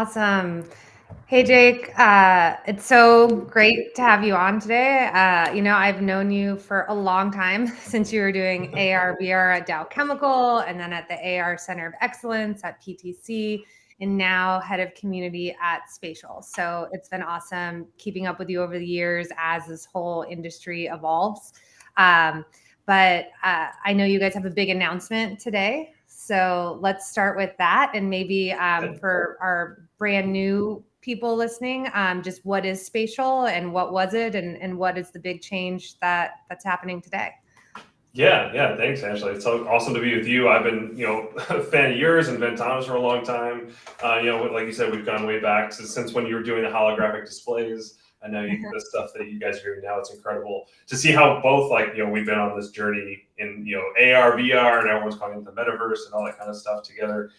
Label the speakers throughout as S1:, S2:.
S1: Awesome. Hey, Jake. It's so great to have you on today. I've known you for a long time since you were doing AR, VR at Dow Chemical, and then at the AR Center of Excellence at PTC, and now head of community at Spatial. So it's been awesome keeping up with you over the years as this whole industry evolves. But I know you guys have a big announcement today. So let's start with that. And maybe for our brand new people listening, just what is Spatial and what was it and what is the big change that's happening today?
S2: Yeah. Thanks, Ashley. It's so awesome to be with you. I've been, a fan of yours and VNTANA's for a long time. Like you said, we've gone way back since when you were doing the holographic displays. I know the stuff that you guys are doing now. It's incredible to see how both, we've been on this journey in, AR, VR, and everyone's calling it the Metaverse and all that kind of stuff together.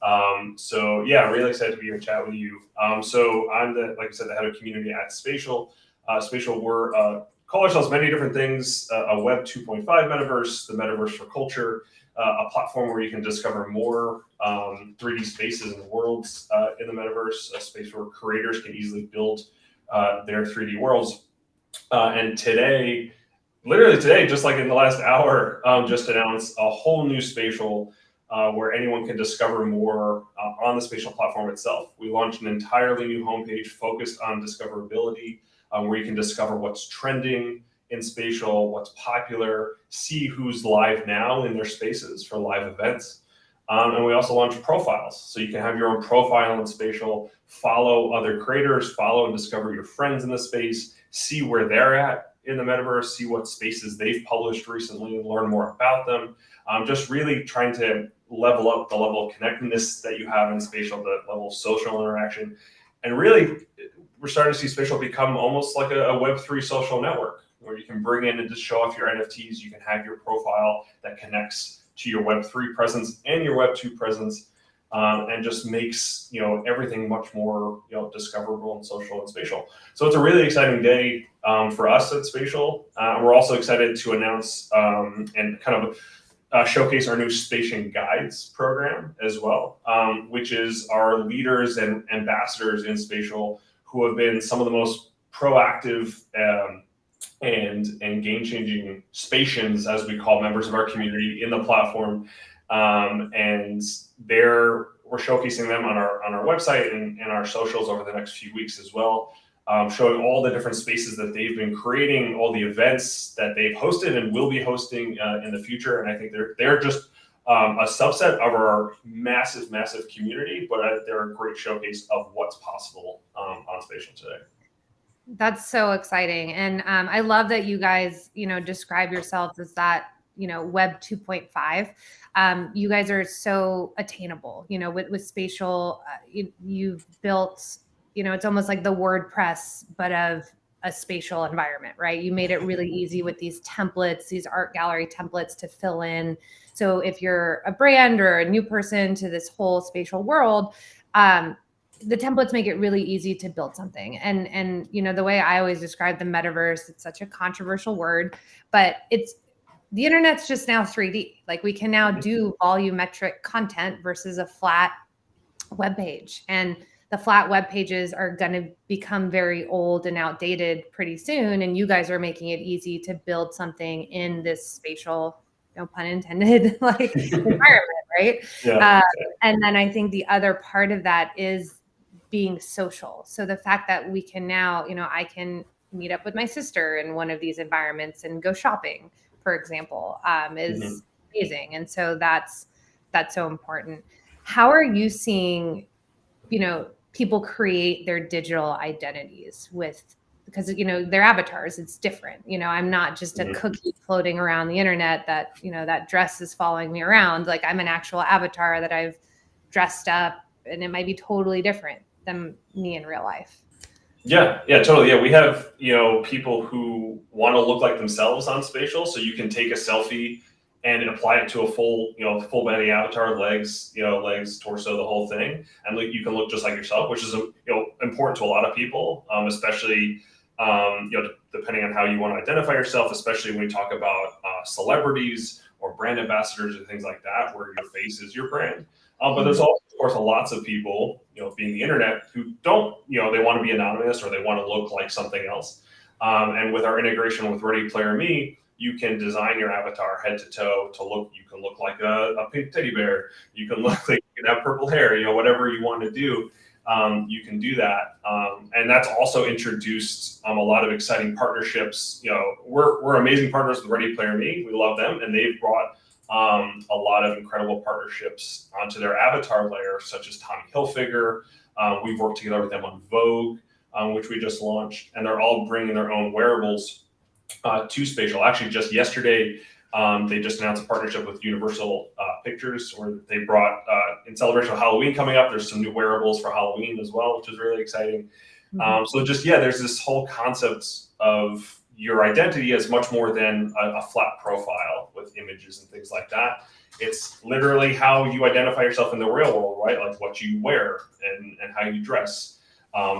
S2: Really excited to be here and chat with you. So I'm like I said, the head of community at Spatial. Spatial, we're call ourselves many different things, a Web 2.5 metaverse, the metaverse for culture, a platform where you can discover more 3D spaces and worlds in the metaverse, a space where creators can easily build their 3D worlds. And today, literally today, just like in the last hour, just announced a whole new Spatial where anyone can discover more on the Spatial platform itself. We launched an entirely new homepage focused on discoverability, where you can discover what's trending in Spatial, what's popular, see who's live now in their spaces for live events. And we also launched profiles. So you can have your own profile in Spatial, follow other creators, follow and discover your friends in the space, see where they're at in the metaverse, see what spaces they've published recently and learn more about them. Just really trying to level up the level of connectedness that you have in Spatial, the level of social interaction. And really, we're starting to see Spatial become almost like a Web3 social network where you can bring in and just show off your NFTs. You can have your profile that connects to your Web3 presence and your Web2 presence, and just makes everything much more discoverable and social and spatial. So it's a really exciting day for us at Spatial. We're also excited to announce and kind of showcase our new Spatial Guides program as well, which is our leaders and ambassadors in Spatial who have been some of the most proactive and game-changing Spatians, as we call members of our community in the platform. And we're showcasing them on our website and our socials over the next few weeks as well, showing all the different spaces that they've been creating, all the events that they've hosted and will be hosting in the future. And I think they're just a subset of our massive community, but they're a great showcase of what's possible on Spatial today.
S1: That's so exciting. And I love that you guys, describe yourselves as that, Web 2.5. You guys are so attainable, with Spatial. You've built, it's almost like the WordPress, but of a spatial environment, right? You made it really easy with these templates, these art gallery templates to fill in. So if you're a brand or a new person to this whole spatial world, the templates make it really easy to build something. And the way I always describe the metaverse, it's such a controversial word, but the internet's just now 3D. Like we can now do volumetric content versus a flat web page. And the flat web pages are going to become very old and outdated pretty soon. And you guys are making it easy to build something in this spatial, no pun intended, environment, right?
S2: Yeah.
S1: And then I think the other part of that is being social. So the fact that we can now, I can meet up with my sister in one of these environments and go shopping, for example, is amazing. And so that's so important. How are you seeing, people create their digital identities because their avatars, it's different. I'm not just a cookie floating around the internet that, that dress is following me around. Like I'm an actual avatar that I've dressed up, and it might be totally different than me in real life.
S2: Yeah, totally. Yeah, we have, people who want to look like themselves on Spatial, so you can take a selfie and apply it to a full body avatar, legs, torso, the whole thing, and you can look just like yourself, which is important to a lot of people, especially depending on how you want to identify yourself, especially when we talk about celebrities or brand ambassadors and things like that, where your face is your brand. But there's also course, lots of people, being the internet, who don't, they want to be anonymous or they want to look like something else. And with our integration with Ready Player Me, you can design your avatar head to toe to look. You can look like a pink teddy bear. You can look like you can have purple hair. Whatever you want to do, you can do that. And that's also introduced a lot of exciting partnerships. We're amazing partners with Ready Player Me. We love them, and they've brought a lot of incredible partnerships onto their avatar layer, such as Tommy Hilfiger. We've worked together with them on Vogue, which we just launched, and they're all bringing their own wearables to Spatial. Actually, just yesterday, they just announced a partnership with Universal Pictures, where they brought, in celebration of Halloween coming up, there's some new wearables for Halloween as well, which is really exciting. So there's this whole concept of your identity as much more than a flat profile with images and things like that. It's literally how you identify yourself in the real world, right? Like what you wear and how you dress,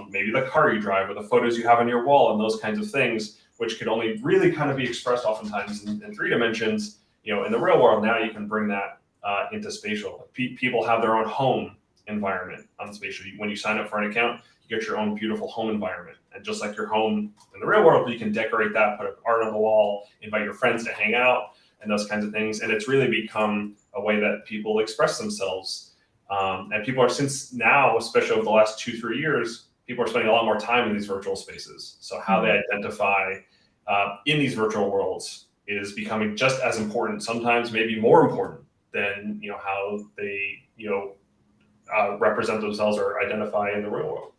S2: maybe the car you drive or the photos you have on your wall and those kinds of things, which could only really kind of be expressed oftentimes in 3 dimensions, in the real world. Now you can bring that into Spatial. People have their own home environment on Spatial. When you sign up for an account, you get your own beautiful home environment. And just like your home in the real world, you can decorate that, put art on the wall, invite your friends to hang out, and those kinds of things. And it's really become a way that people express themselves. And people are, since now, especially over the last 2-3 years, people are spending a lot more time in these virtual spaces. So how they identify in these virtual worlds is becoming just as important, sometimes maybe more important than how they represent themselves or identify in the real world.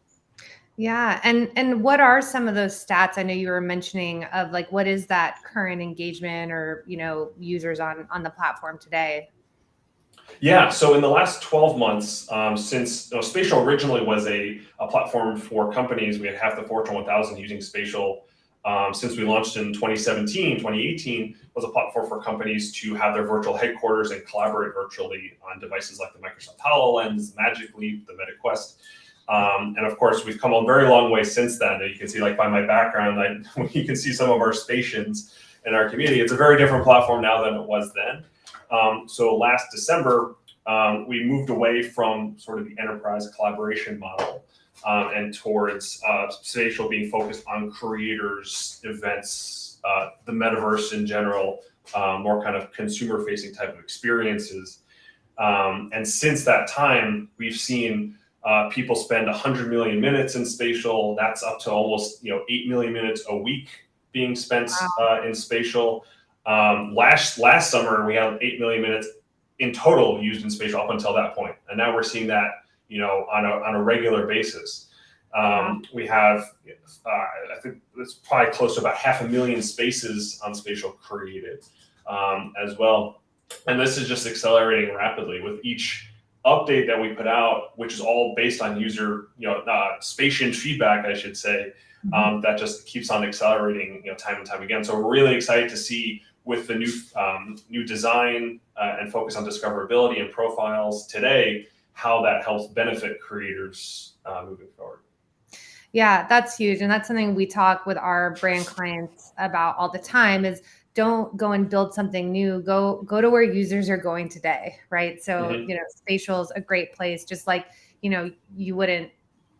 S1: Yeah. And what are some of those stats? I know you were mentioning of like, what is that current engagement or, users on the platform today?
S2: Yeah, so in the last 12 months, since Spatial originally was a platform for companies, we had half the Fortune 1000 using Spatial. Since we launched in 2018 was a platform for companies to have their virtual headquarters and collaborate virtually on devices like the Microsoft HoloLens, Magic Leap, the Meta Quest. And of course, we've come a very long way since then. You can see, like by my background, you can see some of our stations in our community. It's a very different platform now than it was then. So last December, we moved away from sort of the enterprise collaboration model and towards Spatial being focused on creators, events, the metaverse in general, more kind of consumer-facing type of experiences. And since that time, we've seen people spend 100 million minutes in Spatial. That's up to almost 8 million minutes a week being spent in Spatial. Last summer, we had 8 million minutes in total used in Spatial up until that point. And now we're seeing that, on a regular basis. We have, I think it's probably close to about 500,000 spaces on Spatial created as well. And this is just accelerating rapidly with each update that we put out, which is all based on user, Spatian feedback, I should say, that just keeps on accelerating, time and time again. So we're really excited to see with the new design and focus on discoverability and profiles today, how that helps benefit creators moving forward.
S1: Yeah, that's huge. And that's something we talk with our brand clients about all the time is don't go and build something new. Go to where users are going today, right? So, Spatial is a great place. Just like, you wouldn't,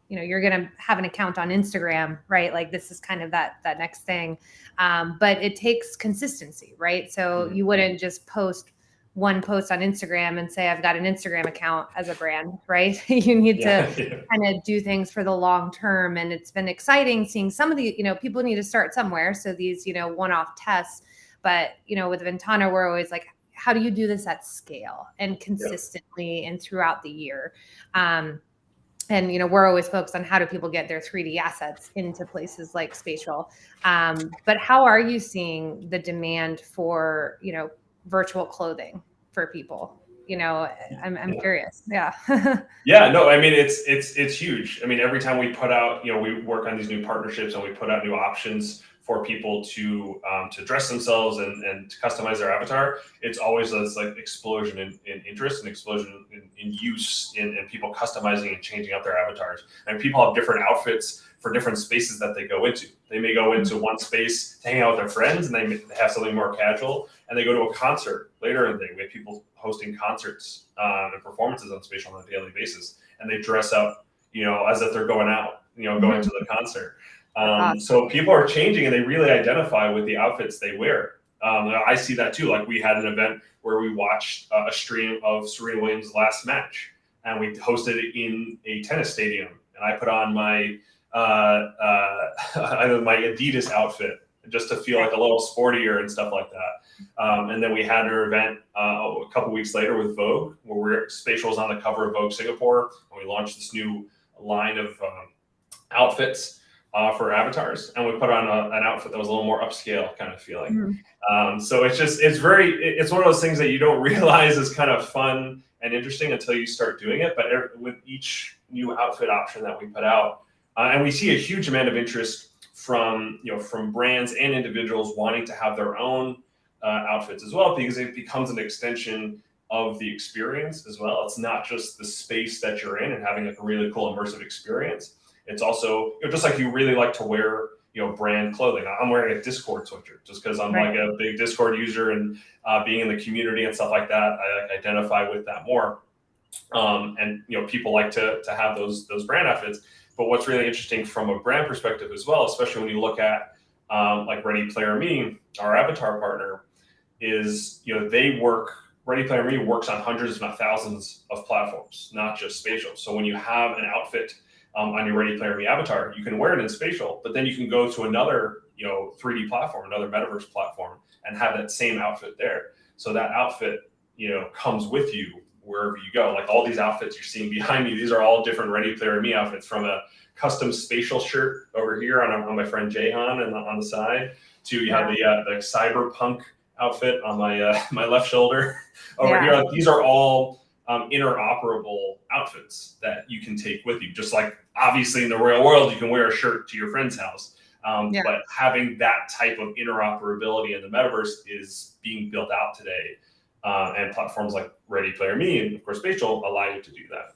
S1: you're going to have an account on Instagram, right? Like this is kind of that next thing. But it takes consistency, right? So you wouldn't just post one post on Instagram and say, I've got an Instagram account as a brand, right? You need to kind of do things for the long term. And it's been exciting seeing some of the, people need to start somewhere. So these, one-off tests, but, with VNTANA, we're always like, how do you do this at scale and consistently and throughout the year? And, we're always focused on how do people get their 3D assets into places like Spatial. But how are you seeing the demand for, virtual clothing for people? I'm curious. Yeah.
S2: Yeah, no, I mean, it's huge. I mean, every time we put out, we work on these new partnerships and we put out new options for people to dress themselves and to customize their avatar, it's always this like explosion in interest and explosion in use in people customizing and changing up their avatars. And people have different outfits for different spaces that they go into. They may go into one space to hang out with their friends, and they have something more casual, and they go to a concert later in the day. We have people hosting concerts and performances on Spatial on a daily basis, and they dress up, as if they're going out, going to the concert. So people are changing, and they really identify with the outfits they wear. I see that too. Like, we had an event where we watched a stream of Serena Williams' last match, and we hosted it in a tennis stadium. And I put on my my Adidas outfit just to feel like a little sportier and stuff like that. And then we had our event a couple weeks later with Vogue, where Spatial was on the cover of Vogue Singapore, and we launched this new line of outfits for avatars, and we put on an outfit that was a little more upscale kind of feeling. So it's one of those things that you don't realize is kind of fun and interesting until you start doing it. But with each new outfit option that we put out, and we see a huge amount of interest from brands and individuals wanting to have their own outfits as well, because it becomes an extension of the experience as well. It's not just the space that you're in and having like a really cool immersive experience. It's also, just like you really like to wear, brand clothing. I'm wearing a Discord sweatshirt just because I'm like a big Discord user, and being in the community and stuff like that, I like identify with that more. And people like to have those brand outfits. But what's really interesting from a brand perspective as well, especially when you look at like Ready Player Me, our avatar partner, is Ready Player Me works on hundreds, if not thousands, of platforms, not just Spatial. So when you have an outfit on your Ready Player Me avatar, you can wear it in Spatial, but then you can go to another 3D platform, another Metaverse platform, and have that same outfit there. So that outfit comes with you wherever you go. Like, all these outfits you're seeing behind me, these are all different Ready Player Me outfits, from a custom Spatial shirt over here on my friend Jahan and on the side, to you have the cyberpunk outfit on my my left shoulder over here. Like, these are all interoperable outfits that you can take with you. Just like, obviously, in the real world, you can wear a shirt to your friend's house. But having that type of interoperability in the metaverse is being built out today. And platforms like Ready Player Me and, of course, Spatial allow you to do that.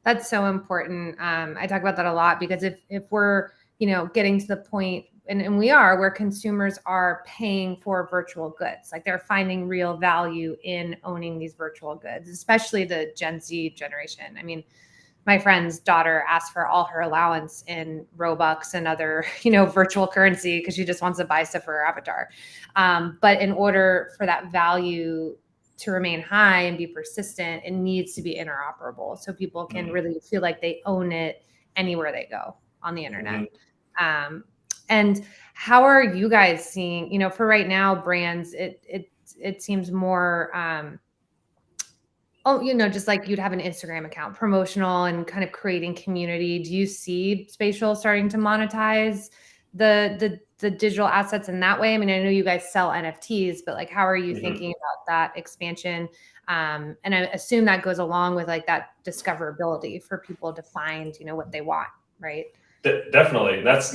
S1: That's so important. I talk about that a lot, because if we're, getting to the point, and we are, where consumers are paying for virtual goods, like they're finding real value in owning these virtual goods, especially the Gen Z generation. I mean, my friend's daughter asked for all her allowance in Robux and other, virtual currency, because she just wants to buy stuff for her avatar. But in order for that value to remain high and be persistent, it needs to be interoperable, so people can really feel like they own it anywhere they go on the internet. And how are you guys seeing, for right now, brands, it seems more, just like you'd have an Instagram account, promotional and kind of creating community. Do you see Spatial starting to monetize the digital assets in that way? I mean, I know you guys sell NFTs, but like, how are you thinking about that expansion? And I assume that goes along with like that discoverability for people to find, what they want, right?
S2: Definitely. That's,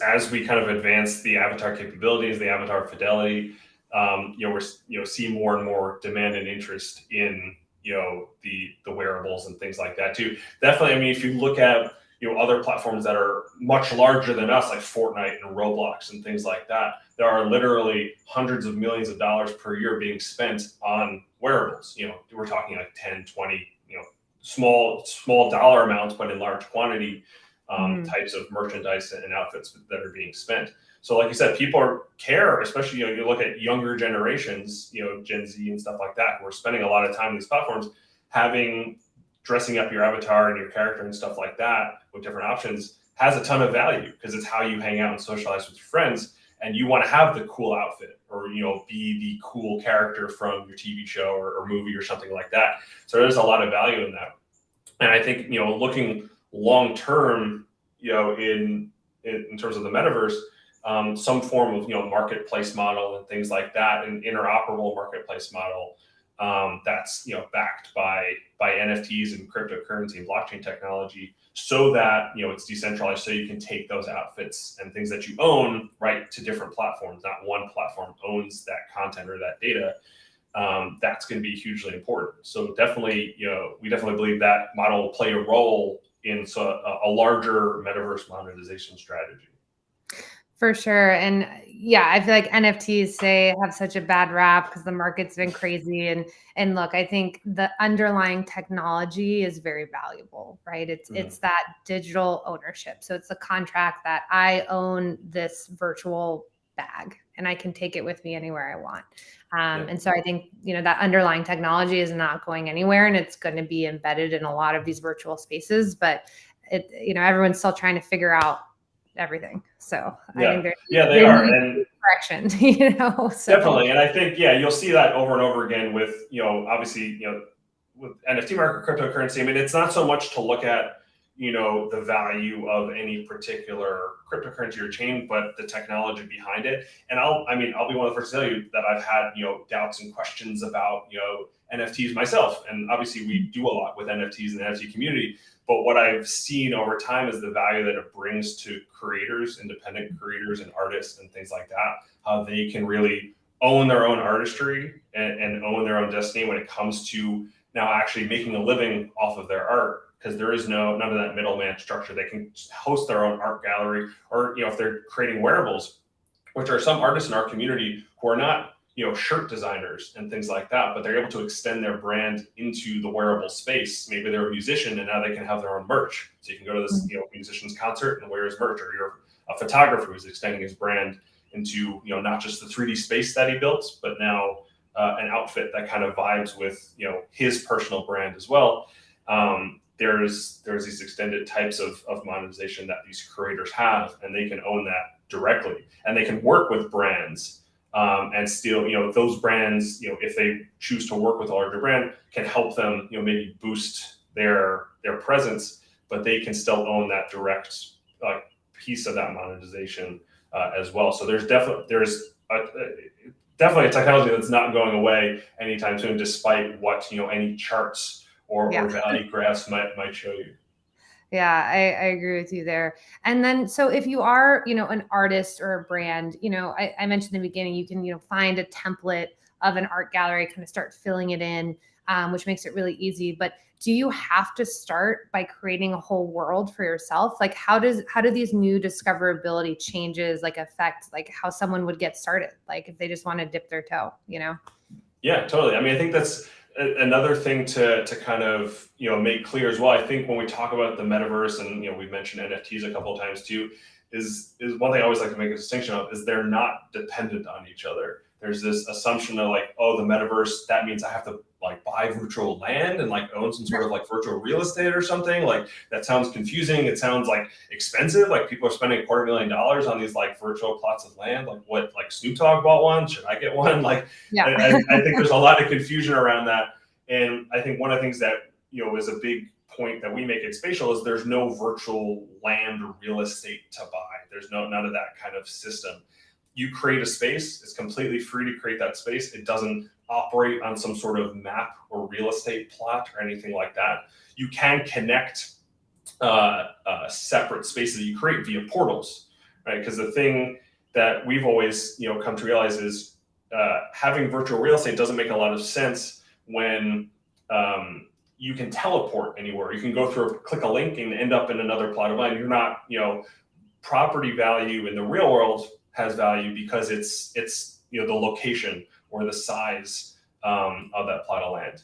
S2: as we kind of advance the avatar capabilities, the avatar fidelity, we're seeing more and more demand and interest in, the wearables and things like that too. Definitely. I mean, if you look at, other platforms that are much larger than us, like Fortnite and Roblox and things like that, there are literally hundreds of millions of dollars per year being spent on wearables. We're talking like 10, 20, small dollar amounts, but in large quantity. Types of merchandise and outfits that are being spent. So like you said, people care, especially, you look at younger generations, Gen Z and stuff like that, who are spending a lot of time on these platforms, dressing up your avatar and your character and stuff like that with different options has a ton of value, because it's how you hang out and socialize with your friends, and you want to have the cool outfit, or, be the cool character from your TV show or movie or something like that. So there's a lot of value in that. And I think, looking long term, in terms of the metaverse, some form of marketplace model and things like that, an interoperable marketplace model that's backed by NFTs and cryptocurrency and blockchain technology, so that it's decentralized, so you can take those outfits and things that you own right to different platforms. Not one platform owns that content or that data. That's going to be hugely important. So definitely, we definitely believe that model will play a role in a larger metaverse monetization strategy.
S1: For sure. And yeah, I feel like NFTs have such a bad rap because the market's been crazy. And look, I think the underlying technology is very valuable, right? It's that digital ownership. So it's the contract that I own this virtual bag and I can take it with me anywhere I want. And so I think, that underlying technology is not going anywhere, and it's going to be embedded in a lot of these virtual spaces, but everyone's still trying to figure out everything. So I think
S2: they are, and
S1: correction, so.
S2: Definitely. And I think, you'll see that over and over again with, obviously, with NFT market, cryptocurrency. I mean, it's not so much to look at, the value of any particular cryptocurrency or chain, but the technology behind it. And I'll be one of the first to tell you that I've had, doubts and questions about, NFTs myself. And obviously we do a lot with NFTs in the NFT community. But what I've seen over time is the value that it brings to creators, independent creators and artists and things like that, how they can really own their own artistry and own their own destiny when it comes to now actually making a living off of their art, because there is none of that middleman structure. They can host their own art gallery, or if they're creating wearables, which are some artists in our community who are not shirt designers and things like that, but they're able to extend their brand into the wearable space. Maybe they're a musician and now they can have their own merch. So you can go to this musician's concert and wear his merch, or you're a photographer who's extending his brand into not just the 3D space that he built, but now an outfit that kind of vibes with his personal brand as well. There's these extended types of monetization that these creators have, and they can own that directly, and they can work with brands. And still, those brands, if they choose to work with a larger brand, can help them, maybe boost their presence, but they can still own that direct piece of that monetization as well. So there's definitely a technology that's not going away anytime soon, despite what any charts or value graphs might show you.
S1: Yeah, I agree with you there. And then, so if you are, an artist or a brand, I mentioned in the beginning, you can, find a template of an art gallery, kind of start filling it in, which makes it really easy. But do you have to start by creating a whole world for yourself? Like, how do these new discoverability changes affect how someone would get started? Like if they just want to dip their toe,
S2: Yeah, totally. I mean, I think that's another thing to kind of make clear as well. I think when we talk about the metaverse, and we've mentioned NFTs a couple of times too, is one thing I always like to make a distinction of, is they're not dependent on each other. There's this assumption of the metaverse, that means I have to buy virtual land and own some sort of virtual real estate or something. That sounds confusing. It sounds expensive. People are spending $250,000 on these virtual plots of land. What, Snoop Dogg bought one? Should I get one? I think there's a lot of confusion around that. And I think one of the things that, is a big point that we make at Spatial is there's no virtual land or real estate to buy. There's none of that kind of system. You create a space, it's completely free to create that space. It doesn't operate on some sort of map or real estate plot or anything like that. You can connect separate spaces that you create via portals, right? Because the thing that we've always come to realize is having virtual real estate doesn't make a lot of sense when you can teleport anywhere. You can go through, click a link and end up in another plot of land. You're not, property value in the real world has value because it's the location or the size of that plot of land.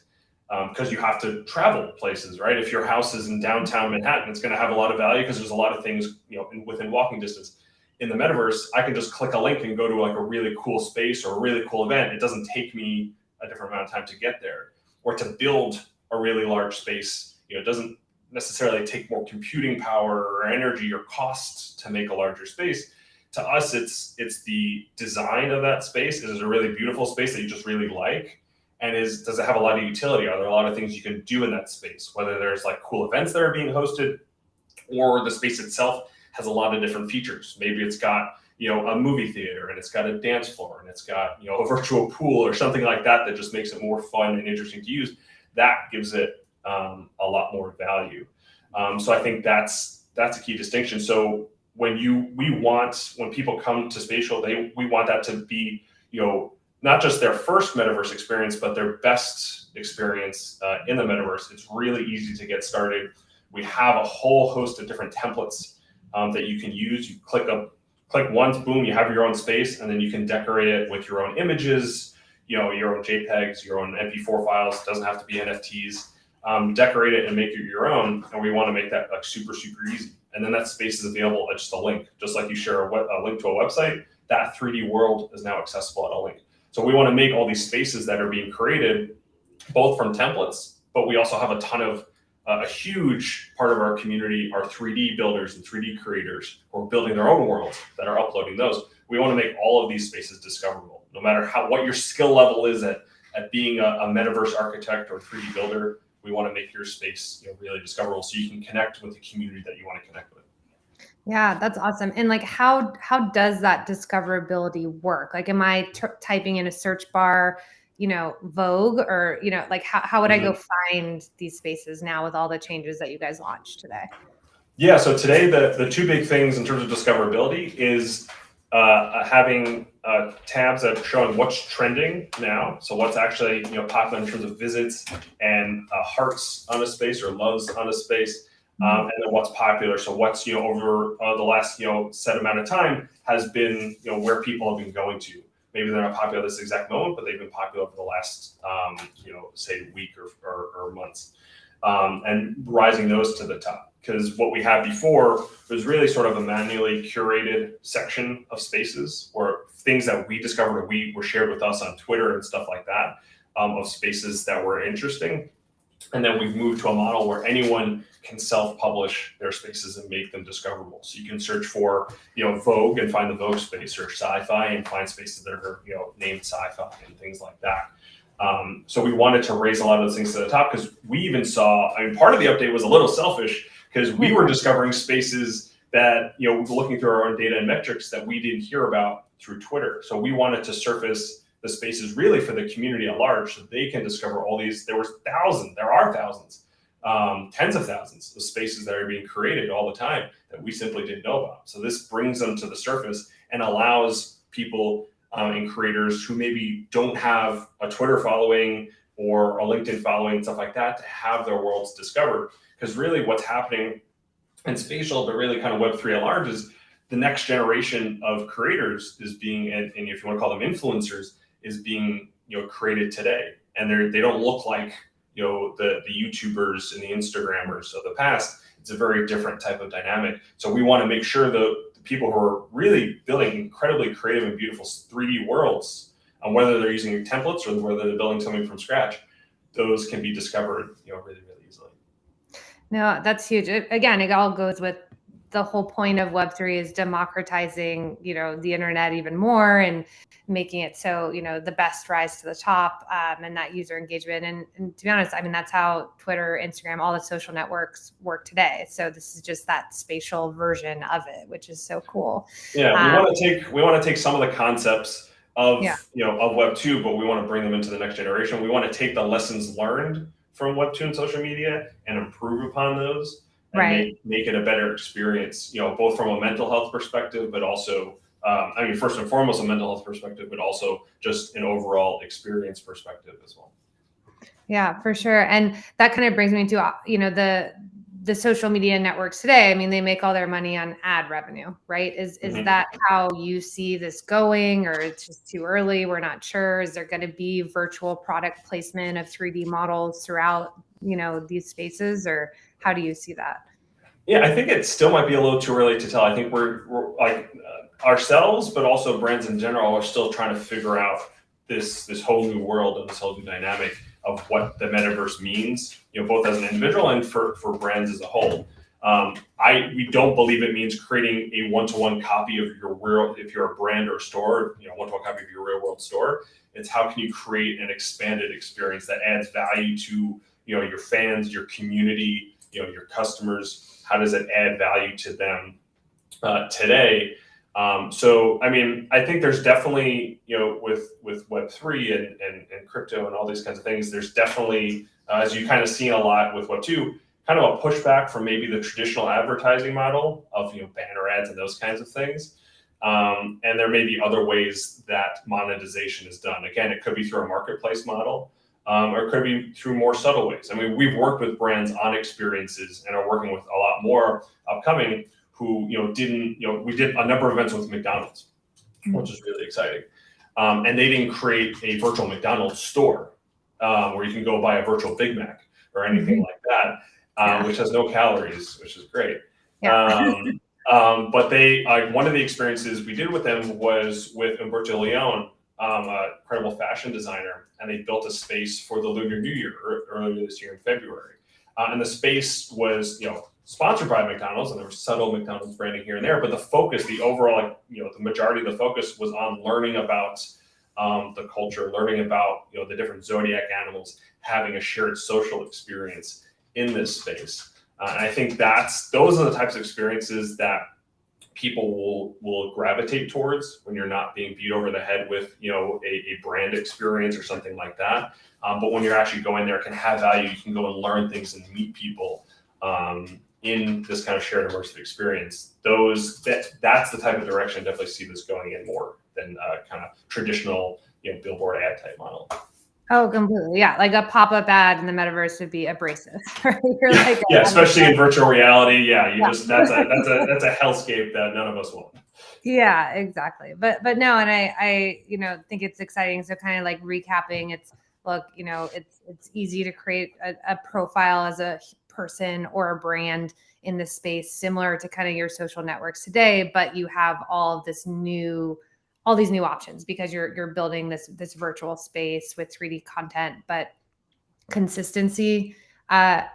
S2: Because you have to travel places, right? If your house is in downtown Manhattan, it's going to have a lot of value because there's a lot of things within walking distance. In the metaverse, I can just click a link and go to a really cool space or a really cool event. It doesn't take me a different amount of time to get there. Or to build a really large space, it doesn't necessarily take more computing power or energy or cost to make a larger space. To us, it's the design of that space. Is it a really beautiful space that you just really like? And does it have a lot of utility? Are there a lot of things you can do in that space? Whether there's cool events that are being hosted, or the space itself has a lot of different features. Maybe it's got a movie theater, and it's got a dance floor, and it's got a virtual pool or something like that that just makes it more fun and interesting to use. That gives it a lot more value. So I think that's a key distinction. So when people come to Spatial, we want that to be not just their first metaverse experience, but their best experience in the metaverse. It's really easy to get started. We have a whole host of different templates that you can use. You click once, boom, you have your own space, and then you can decorate it with your own images, your own JPEGs, your own MP4 files. It doesn't have to be NFTs. Decorate it and make it your own. And we want to make that like super, super easy. And then that space is available at just a link. Just like you share a link to a website, that 3D world is now accessible at a link. So we want to make all these spaces that are being created both from templates, but we also have a huge part of our community are 3D builders and 3D creators who are building their own worlds that are uploading those. We want to make all of these spaces discoverable, no matter what your skill level is at being a metaverse architect or 3D builder. We want to make your space really discoverable so you can connect with the community that you want to connect with.
S1: Yeah, that's awesome. And like, how does that discoverability work? Like, am I typing in a search bar, Vogue, or like how would I go find these spaces now with all the changes that you guys launched today?
S2: Yeah, so today the two big things in terms of discoverability is having tabs that are showing what's trending now. So what's actually popular in terms of visits and hearts on a space or loves on a space, and then what's popular. So what's over the last set amount of time has been where people have been going to. Maybe they're not popular this exact moment, but they've been popular for the last say week or months, and rising those to the top. Because what we had before was really sort of a manually curated section of spaces or things that we discovered or were shared with us on Twitter and stuff like that, of spaces that were interesting. And then we've moved to a model where anyone can self-publish their spaces and make them discoverable. So you can search for, Vogue and find the Vogue space, or sci-fi and find spaces that are, named sci-fi and things like that. So we wanted to raise a lot of those things to the top because we even saw, part of the update was a little selfish because we were discovering spaces that, looking through our own data and metrics that we didn't hear about through Twitter. So we wanted to surface the spaces really for the community at large so they can discover all these. There are thousands, tens of thousands of spaces that are being created all the time that we simply didn't know about. So this brings them to the surface and allows people and creators who maybe don't have a Twitter following or a LinkedIn following and stuff like that to have their worlds discovered. Because really what's happening in Spatial, but really kind of Web3 at large, is the next generation of creators is being, and if you want to call them influencers, is being created today. And they don't look like the YouTubers and the Instagrammers of the past. It's a very different type of dynamic. So we want to make sure the people who are really building incredibly creative and beautiful 3D worlds, whether they're using templates or whether they're building something from scratch, those can be discovered really, really easily.
S1: No, that's huge. Again, it all goes with the whole point of Web3 is democratizing, the internet even more and making it so, the best rise to the top, and that user engagement. And to be honest, that's how Twitter, Instagram, all the social networks work today. So this is just that spatial version of it, which is so cool.
S2: Yeah, we want to take some of the concepts of of Web2, but we want to bring them into the next generation. We want to take the lessons learned from Web2 and social media and improve upon those and make it a better experience, both from a mental health perspective, but also, first and foremost, a mental health perspective, but also just an overall experience perspective as well.
S1: Yeah, for sure. And that kind of brings me to, the social media networks today. They make all their money on ad revenue, right? Is that how you see this going, or it's just too early? We're not sure. Is there going to be virtual product placement of 3D models throughout, these spaces, or how do you see that?
S2: Yeah, I think it still might be a little too early to tell. I think we're like ourselves, but also brands in general are still trying to figure out this whole new world and this whole new dynamic of what the metaverse means, both as an individual and for brands as a whole. We don't believe it means creating a one-to-one copy of your world. If you're a brand or a store, one-to-one copy of your real world store. It's how can you create an expanded experience that adds value to your fans, your community, your customers. How does it add value to them today? So, I mean, I think there's definitely, with Web3 and crypto and all these kinds of things, there's definitely, as you kind of seen a lot with Web2, kind of a pushback from maybe the traditional advertising model of, banner ads and those kinds of things. And there may be other ways that monetization is done. Again, it could be through a marketplace model, or it could be through more subtle ways. I mean, we've worked with brands on experiences and are working with a lot more upcoming who, we did a number of events with McDonald's, which is really exciting. And they didn't create a virtual McDonald's store where you can go buy a virtual Big Mac or anything like that, which has no calories, which is great.
S1: Yeah.
S2: But they, one of the experiences we did with them was with Umberto Leone, a incredible fashion designer, and they built a space for the Lunar New Year earlier this year in February. And the space was, sponsored by McDonald's, and there was subtle McDonald's branding here and there, but the focus, the overall, the majority of the focus was on learning about the culture, learning about, the different zodiac animals, having a shared social experience in this space. And I think those are the types of experiences that people will gravitate towards when you're not being beat over the head with, a brand experience or something like that. But when you're actually going there, it can have value. You can go and learn things and meet people in this kind of shared immersive experience. That's the type of direction I definitely see this going in more than kind of traditional, billboard ad type model.
S1: Oh, completely. Yeah. Like a pop-up ad in the metaverse would be abrasive. Right? You're like,
S2: yeah, especially in virtual reality. Yeah, that's a hellscape that none of us want.
S1: Yeah, exactly. But no, and I think it's exciting. So kind of like recapping, it's easy to create a profile as a person or a brand in this space, similar to kind of your social networks today, but you have all these new options because you're building this virtual space with 3D content, but consistency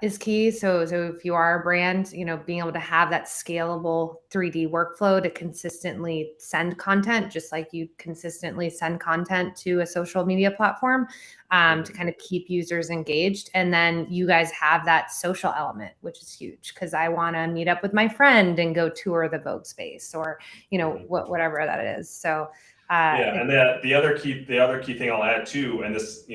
S1: is key. So if you are a brand, being able to have that scalable 3D workflow to consistently send content, just like you consistently send content to a social media platform, to kind of keep users engaged. And then you guys have that social element, which is huge because I want to meet up with my friend and go tour the Vogue space or, whatever that is. So
S2: and the other key thing I'll add too, and this,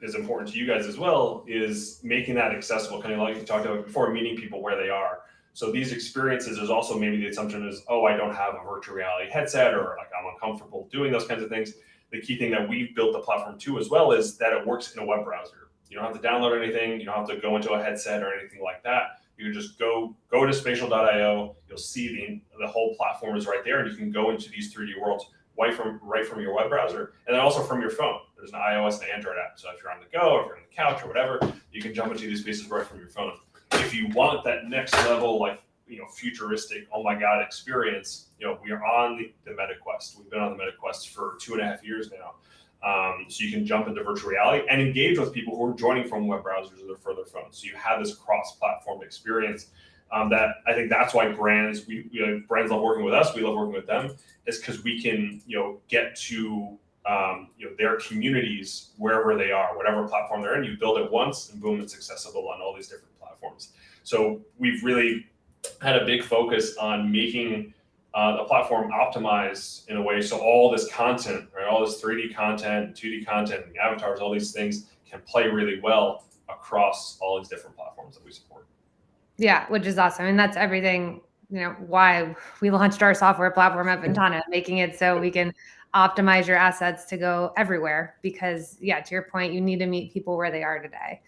S2: is important to you guys as well, is making that accessible, kind of like you talked about before, meeting people where they are. So these experiences, there's also maybe the assumption is, oh, I don't have a virtual reality headset, or like I'm uncomfortable doing those kinds of things. The key thing that we've built the platform to as well is that it works in a web browser. You don't have to download anything. You don't have to go into a headset or anything like that. You can just go to spatial.io. You'll see the whole platform is right there, and you can go into these 3D worlds right from your web browser, and then also from your phone. There's an iOS and Android app. So if you're on the go, if you're on the couch or whatever, you can jump into these spaces right from your phone. If you want that next level, like, futuristic, oh my God experience, we are on the MetaQuest. We've been on the MetaQuest for 2.5 years now. So you can jump into virtual reality and engage with people who are joining from web browsers or their phones. So you have this cross-platform experience. That I think that's why brands love working with us. We love working with them, is because we can get to their communities wherever they are, whatever platform they're in. You build it once, and boom, it's accessible on all these different platforms. So we've really had a big focus on making the platform optimized in a way so all this content, right, all this 3D content, 2D content, and avatars, all these things can play really well across all these different platforms that we support.
S1: Yeah, which is awesome. And that's everything, why we launched our software platform at VNTANA, making it so we can optimize your assets to go everywhere. Because, to your point, you need to meet people where they are today.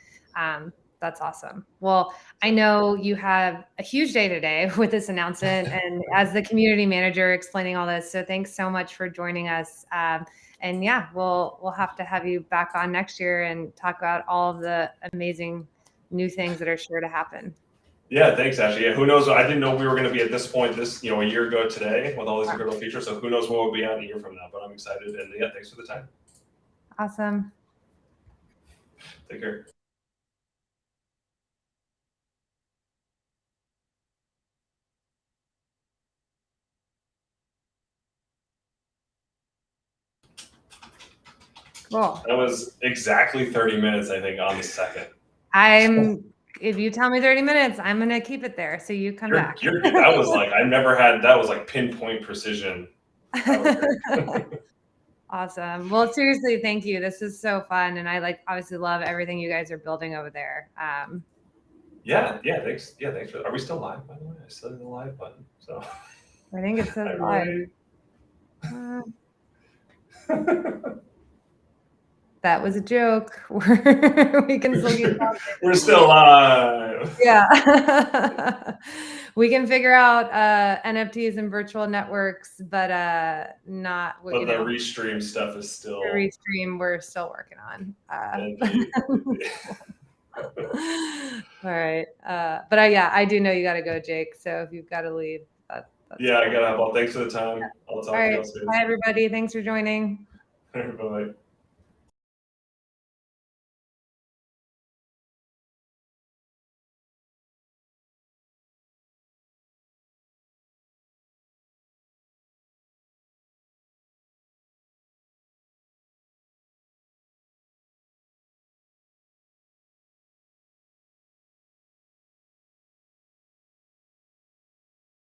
S1: That's awesome. Well, I know you have a huge day today with this announcement and as the community manager explaining all this. So thanks so much for joining us. And we'll have to have you back on next year and talk about all of the amazing new things that are sure to happen.
S2: Yeah, thanks, Ashley. Yeah, who knows? I didn't know we were going to be at this point a year ago today with all these incredible features. So who knows where we'll be at a year from now, but I'm excited. And thanks for the time.
S1: Awesome.
S2: Take care.
S1: Cool.
S2: That was exactly 30 minutes, I think, on the second.
S1: I'm if you tell me 30 minutes, I'm gonna keep it there. So you come back.
S2: You're good. That was like, I've never had, that was like pinpoint precision. That was great.
S1: Awesome. Well, seriously, thank you. This is so fun. And I obviously love everything you guys are building over there.
S2: Yeah, thanks. Yeah, thanks are we still live, by the way? I still hit the live button. So
S1: I think it says live. That was a joke. We can still keep talking.
S2: We're still live.
S1: Yeah. We can figure out NFTs and virtual networks, but not what
S2: But the restream stuff is still
S1: the restream we're still working on. All right. But I do know you got to go, Jake. So if you've got to leave, that's
S2: yeah, cool. I got to. Well, thanks for the time. I'll talk to you all soon.
S1: Bye, everybody. Thanks for joining.
S2: Bye.